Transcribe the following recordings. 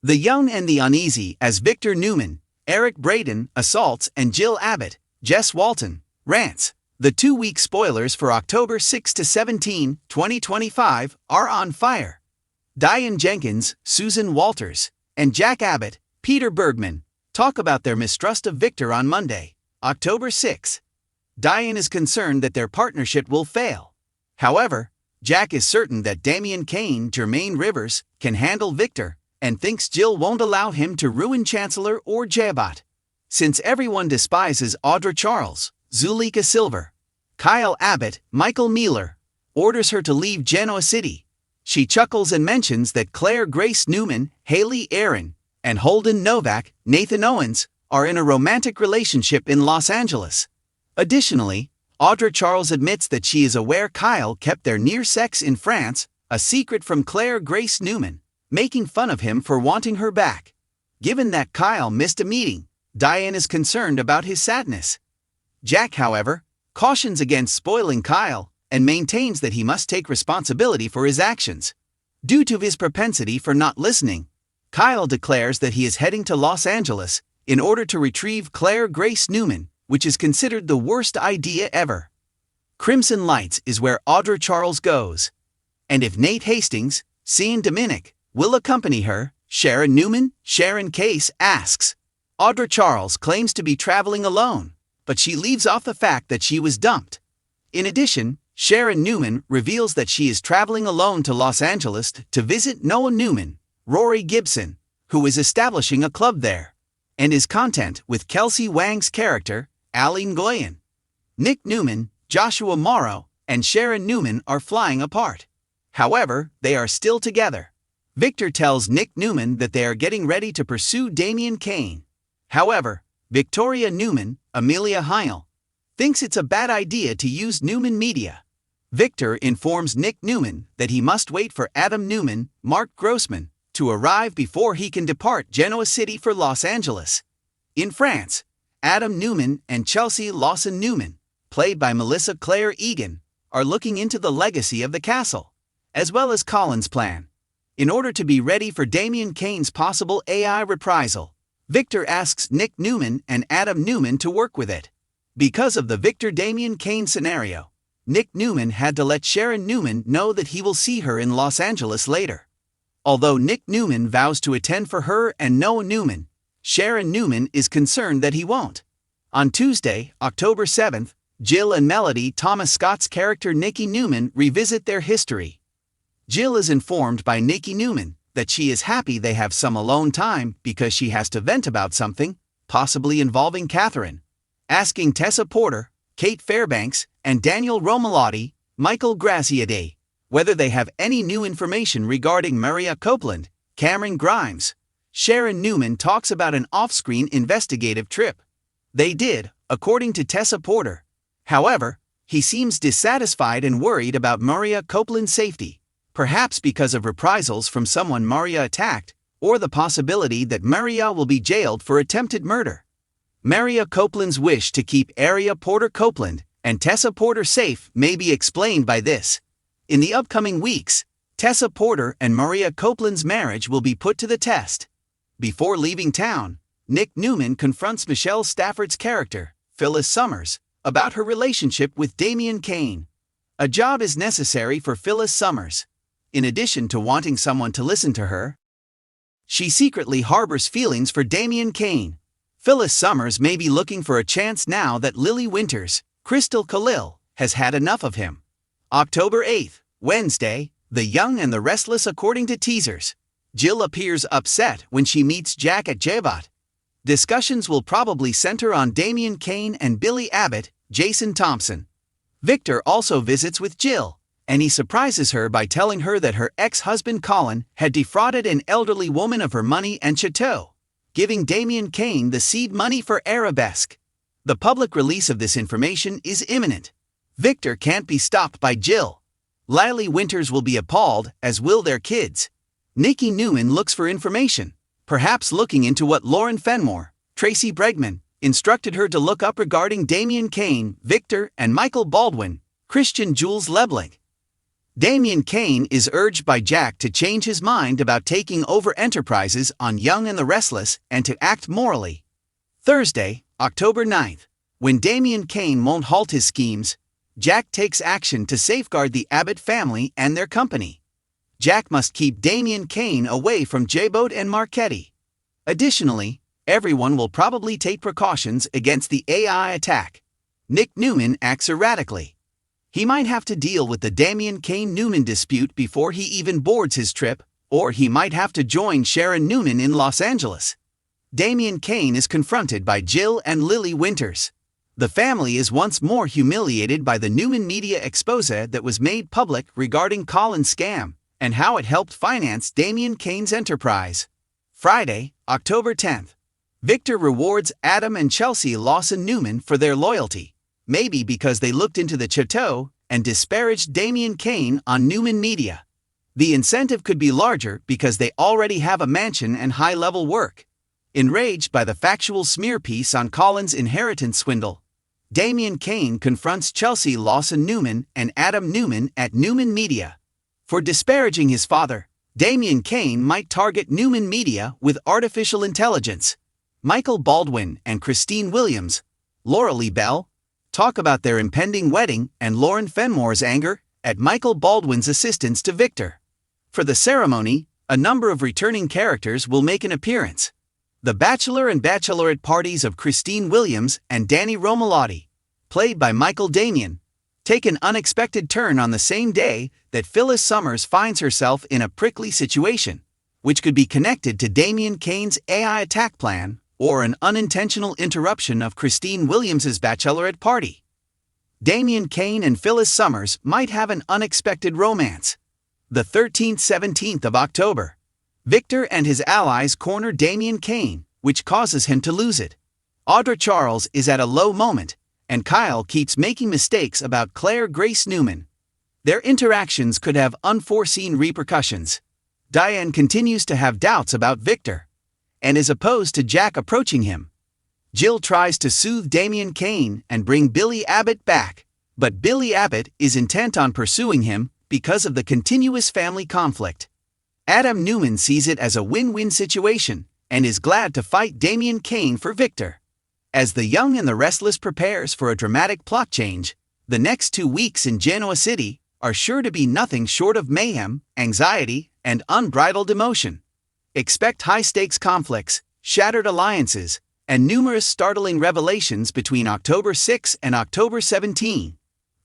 The Young and the Uneasy as Victor Newman, Eric Braeden, assaults, and Jill Abbott, Jess Walton, rants. The 2-week spoilers for October 6 to 17, 2025 are on fire. Diane Jenkins, Susan Walters, and Jack Abbott, Peter Bergman, talk about their mistrust of Victor on Monday, October 6. Diane is concerned that their partnership will fail. However, Jack is certain that Damian Kane, Jermaine Rivers, can handle Victor, and thinks Jill won't allow him to ruin Chancellor or Abbott. Since everyone despises Audra Charles, Zuleika Silver, Kyle Abbott, Michael Mealer orders her to leave Genoa City. She chuckles and mentions that Claire Grace Newman, Haley Aaron, and Holden Novak, Nathan Owens, are in a romantic relationship in Los Angeles. Additionally, Audra Charles admits that she is aware Kyle kept their near sex in France, a secret from Claire Grace Newman, making fun of him for wanting her back. Given that Kyle missed a meeting, Diane is concerned about his sadness. Jack, however, cautions against spoiling Kyle and maintains that he must take responsibility for his actions. Due to his propensity for not listening, Kyle declares that he is heading to Los Angeles in order to retrieve Claire Grace Newman, which is considered the worst idea ever. Crimson Lights is where Audra Charles goes. And if Nate Hastings, Cian Dominic, will accompany her, Sharon Newman, Sharon Case asks. Audra Charles claims to be traveling alone, but she leaves off the fact that she was dumped. In addition, Sharon Newman reveals that she is traveling alone to Los Angeles to visit Noah Newman, Rory Gibson, who is establishing a club there, and is content with Kelsey Wang's character, Ali Ngoyen. Nick Newman, Joshua Morrow, and Sharon Newman are flying apart. However, they are still together. Victor tells Nick Newman that they are getting ready to pursue Damian Kane. However, Victoria Newman, Amelia Heil, thinks it's a bad idea to use Newman Media. Victor informs Nick Newman that he must wait for Adam Newman, Mark Grossman, to arrive before he can depart Genoa City for Los Angeles. In France, Adam Newman and Chelsea Lawson Newman, played by Melissa Claire Egan, are looking into the legacy of the castle, as well as Colin's plan. In order to be ready for Damian Kane's possible AI reprisal, Victor asks Nick Newman and Adam Newman to work with it. Because of the Victor-Damian Kane scenario, Nick Newman had to let Sharon Newman know that he will see her in Los Angeles later. Although Nick Newman vows to attend for her and Noah Newman, Sharon Newman is concerned that he won't. On Tuesday, October 7th, Jill and Melody Thomas Scott's character Nikki Newman revisit their history. Jill is informed by Nikki Newman that she is happy they have some alone time because she has to vent about something, possibly involving Catherine. Asking Tessa Porter, Kate Fairbanks, and Daniel Romalotti, Michael Graziadei, whether they have any new information regarding Maria Copeland, Cameron Grimes. Sharon Newman talks about an off-screen investigative trip. They did, according to Tessa Porter. However, he seems dissatisfied and worried about Maria Copeland's safety, perhaps because of reprisals from someone Maria attacked, or the possibility that Maria will be jailed for attempted murder. Maria Copeland's wish to keep Aria Porter Copeland and Tessa Porter safe may be explained by this. In the upcoming weeks, Tessa Porter and Maria Copeland's marriage will be put to the test. Before leaving town, Nick Newman confronts Michelle Stafford's character, Phyllis Summers, about her relationship with Damian Kane. A job is necessary for Phyllis Summers. In addition to wanting someone to listen to her, she secretly harbors feelings for Damian Kane. Phyllis Summers may be looking for a chance now that Lily Winters, Crystal Khalil, has had enough of him. October 8th, Wednesday, The Young and the Restless according to teasers. Jill appears upset when she meets Jack at Abbott. Discussions will probably center on Damian Kane and Billy Abbott, Jason Thompson. Victor also visits with Jill, and he surprises her by telling her that her ex-husband Colin had defrauded an elderly woman of her money and chateau, giving Damian Kane the seed money for Arabesque. The public release of this information is imminent. Victor can't be stopped by Jill. Lily Winters will be appalled, as will their kids. Nikki Newman looks for information, perhaps looking into what Lauren Fenmore, Tracy Bregman, instructed her to look up regarding Damian Kane, Victor, and Michael Baldwin, Christian Jules Leblanc. Damian Kane is urged by Jack to change his mind about taking over enterprises on Young and the Restless and to act morally. Thursday, October 9th. When Damian Kane won't halt his schemes, Jack takes action to safeguard the Abbott family and their company. Jack must keep Damian Kane away from Abbott and Marchetti. Additionally, everyone will probably take precautions against the AI attack. Nick Newman acts erratically. He might have to deal with the Damian Kane-Newman dispute before he even boards his trip, or he might have to join Sharon Newman in Los Angeles. Damian Kane is confronted by Jill and Lily Winters. The family is once more humiliated by the Newman media expose that was made public regarding Colin's scam and how it helped finance Damian Kane's enterprise. Friday, October 10th. Victor rewards Adam and Chelsea Lawson Newman for their loyalty, maybe because they looked into the chateau and disparaged Damian Kane on Newman media. The incentive could be larger because they already have a mansion and high-level work. Enraged by the factual smear piece on Colin's inheritance swindle, Damian Kane confronts Chelsea Lawson Newman and Adam Newman at Newman Media. For disparaging his father, Damian Kane might target Newman Media with artificial intelligence. Michael Baldwin and Christine Williams, Laura Lee Bell, talk about their impending wedding and Lauren Fenmore's anger at Michael Baldwin's assistance to Victor. For the ceremony, a number of returning characters will make an appearance. The bachelor and bachelorette parties of Christine Williams and Danny Romalotti, played by Michael Damian, take an unexpected turn on the same day that Phyllis Summers finds herself in a prickly situation, which could be connected to Damian Kane's AI attack plan or an unintentional interruption of Christine Williams's bachelorette party. Damian Kane and Phyllis Summers might have an unexpected romance. The 13th-17th of October. Victor and his allies corner Damian Kane, which causes him to lose it. Audra Charles is at a low moment, and Kyle keeps making mistakes about Claire Grace Newman. Their interactions could have unforeseen repercussions. Diane continues to have doubts about Victor, and is opposed to Jack approaching him. Jill tries to soothe Damian Kane and bring Billy Abbott back, but Billy Abbott is intent on pursuing him because of the continuous family conflict. Adam Newman sees it as a win-win situation and is glad to fight Damian Kane for Victor. As the Young and the Restless prepares for a dramatic plot change, the next 2 weeks in Genoa City are sure to be nothing short of mayhem, anxiety, and unbridled emotion. Expect high-stakes conflicts, shattered alliances, and numerous startling revelations between October 6 and October 17.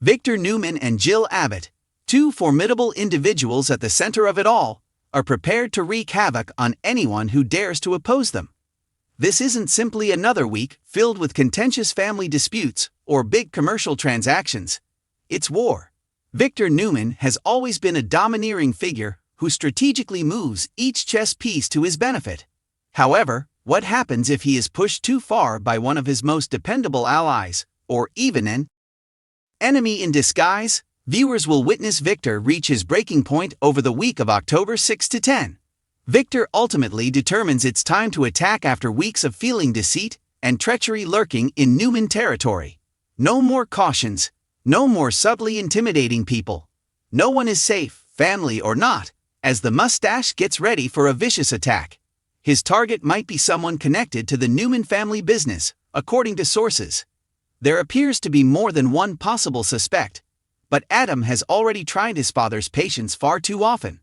Victor Newman and Jill Abbott, two formidable individuals at the center of it all, are prepared to wreak havoc on anyone who dares to oppose them. This isn't simply another week filled with contentious family disputes or big commercial transactions. It's war. Victor Newman has always been a domineering figure who strategically moves each chess piece to his benefit. However, what happens if he is pushed too far by one of his most dependable allies, or even an enemy in disguise? Viewers will witness Victor reach his breaking point over the week of October 6 to 10. Victor ultimately determines it's time to attack after weeks of feeling deceit and treachery lurking in Newman territory. No more cautions, no more subtly intimidating people. No one is safe, family or not, as the mustache gets ready for a vicious attack. His target might be someone connected to the Newman family business, according to sources. There appears to be more than one possible suspect, but Adam has already tried his father's patience far too often.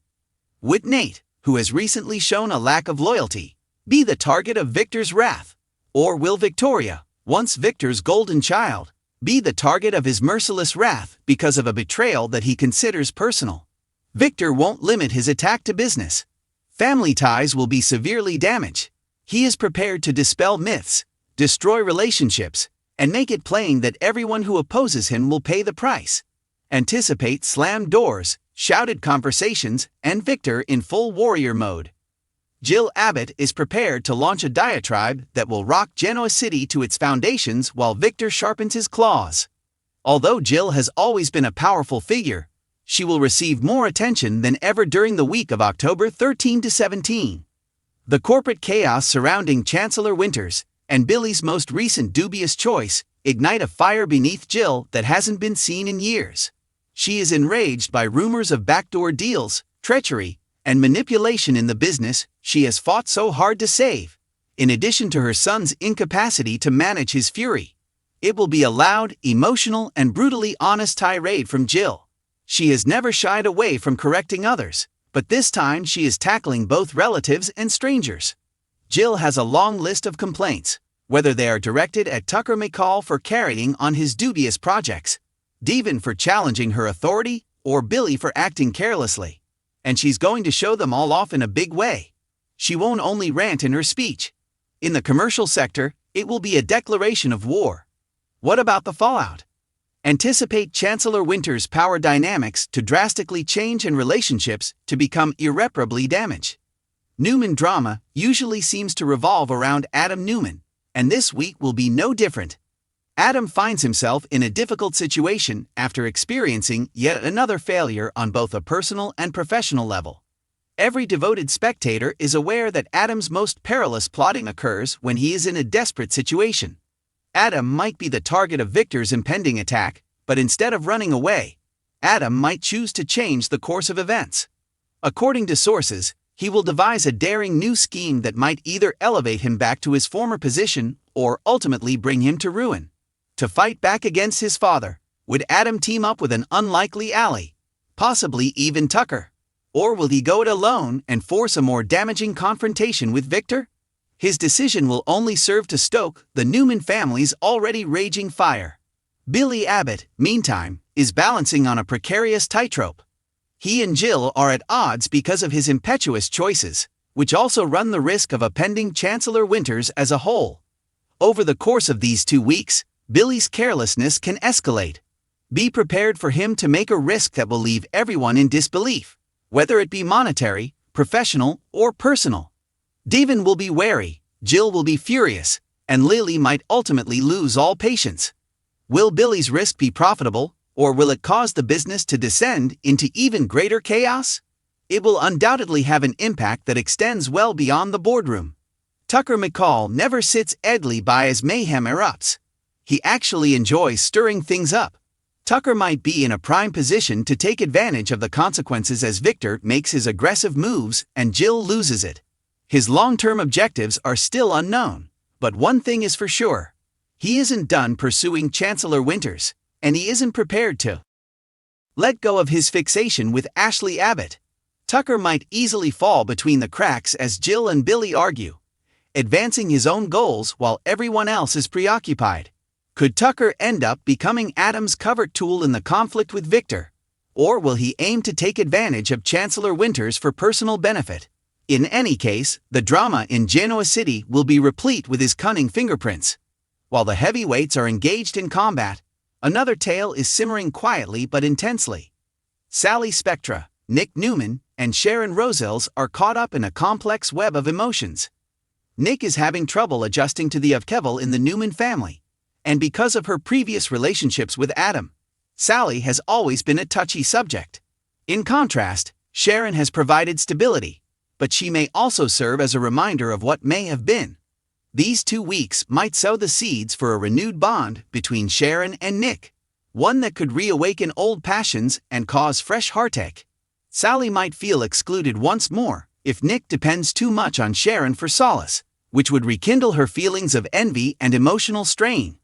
Would Nate, who has recently shown a lack of loyalty, be the target of Victor's wrath? Or will Victoria, once Victor's golden child, be the target of his merciless wrath because of a betrayal that he considers personal? Victor won't limit his attack to business. Family ties will be severely damaged. He is prepared to dispel myths, destroy relationships, and make it plain that everyone who opposes him will pay the price. Anticipate slammed doors, shouted conversations, and Victor in full warrior mode. Jill Abbott is prepared to launch a diatribe that will rock Genoa City to its foundations while Victor sharpens his claws. Although Jill has always been a powerful figure, she will receive more attention than ever during the week of October 13 to 17. The corporate chaos surrounding Chancellor Winters and Billy's most recent dubious choice ignite a fire beneath Jill that hasn't been seen in years. She is enraged by rumors of backdoor deals, treachery, and manipulation in the business she has fought so hard to save. In addition to her son's incapacity to manage his fury, it will be a loud, emotional, and brutally honest tirade from Jill. She has never shied away from correcting others, but this time she is tackling both relatives and strangers. Jill has a long list of complaints, whether they are directed at Tucker McCall for carrying on his dubious projects, Devon for challenging her authority, or Billy for acting carelessly. And she's going to show them all off in a big way. She won't only rant in her speech. In the commercial sector, it will be a declaration of war. What about the fallout? Anticipate Chancellor Winter's power dynamics to drastically change and relationships to become irreparably damaged. Newman drama usually seems to revolve around Adam Newman, and this week will be no different. Adam finds himself in a difficult situation after experiencing yet another failure on both a personal and professional level. Every devoted spectator is aware that Adam's most perilous plotting occurs when he is in a desperate situation. Adam might be the target of Victor's impending attack, but instead of running away, Adam might choose to change the course of events. According to sources, he will devise a daring new scheme that might either elevate him back to his former position or ultimately bring him to ruin. To fight back against his father, would Adam team up with an unlikely ally, possibly even Tucker? Or will he go it alone and force a more damaging confrontation with Victor? His decision will only serve to stoke the Newman family's already raging fire. Billy Abbott, meantime, is balancing on a precarious tightrope. He and Jill are at odds because of his impetuous choices, which also run the risk of upending Chancellor Winters as a whole. Over the course of these 2 weeks, Billy's carelessness can escalate. Be prepared for him to make a risk that will leave everyone in disbelief, whether it be monetary, professional, or personal. Devon will be wary, Jill will be furious, and Lily might ultimately lose all patience. Will Billy's risk be profitable, or will it cause the business to descend into even greater chaos? It will undoubtedly have an impact that extends well beyond the boardroom. Tucker McCall never sits idly by as mayhem erupts. He actually enjoys stirring things up. Tucker might be in a prime position to take advantage of the consequences as Victor makes his aggressive moves and Jill loses it. His long-term objectives are still unknown, but one thing is for sure. He isn't done pursuing Chancellor Winters, and he isn't prepared to let go of his fixation with Ashley Abbott. Tucker might easily fall between the cracks as Jill and Billy argue, advancing his own goals while everyone else is preoccupied. Could Tucker end up becoming Adam's covert tool in the conflict with Victor? Or will he aim to take advantage of Chancellor Winters for personal benefit? In any case, the drama in Genoa City will be replete with his cunning fingerprints. While the heavyweights are engaged in combat, another tale is simmering quietly but intensely. Sally Spectra, Nick Newman, and Sharon Roselles are caught up in a complex web of emotions. Nick is having trouble adjusting to the upheaval in the Newman family. And because of her previous relationships with Adam, Sally has always been a touchy subject. In contrast, Sharon has provided stability, but she may also serve as a reminder of what may have been. These 2 weeks might sow the seeds for a renewed bond between Sharon and Nick, one that could reawaken old passions and cause fresh heartache. Sally might feel excluded once more if Nick depends too much on Sharon for solace, which would rekindle her feelings of envy and emotional strain.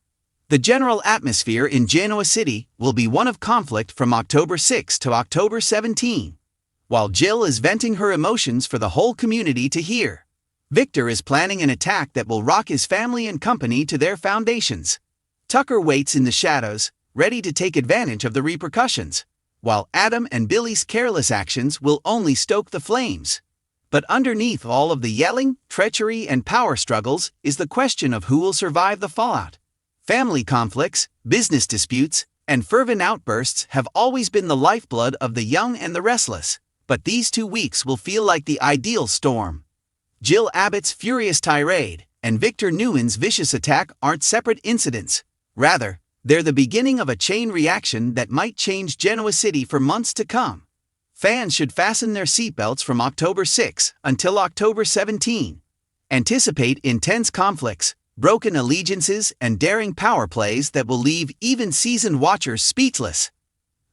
The general atmosphere in Genoa City will be one of conflict from October 6 to October 17, while Jill is venting her emotions for the whole community to hear. Victor is planning an attack that will rock his family and company to their foundations. Tucker waits in the shadows, ready to take advantage of the repercussions, while Adam and Billy's careless actions will only stoke the flames. But underneath all of the yelling, treachery, and power struggles is the question of who will survive the fallout. Family conflicts, business disputes, and fervent outbursts have always been the lifeblood of the young and the restless, but these 2 weeks will feel like the ideal storm. Jill Abbott's furious tirade and Victor Newman's vicious attack aren't separate incidents. Rather, they're the beginning of a chain reaction that might change Genoa City for months to come. Fans should fasten their seatbelts from October 6 until October 17. Anticipate intense conflicts, broken allegiances, and daring power plays that will leave even seasoned watchers speechless.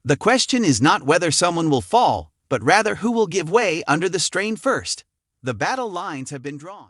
The question is not whether someone will fall, but rather who will give way under the strain first. The battle lines have been drawn.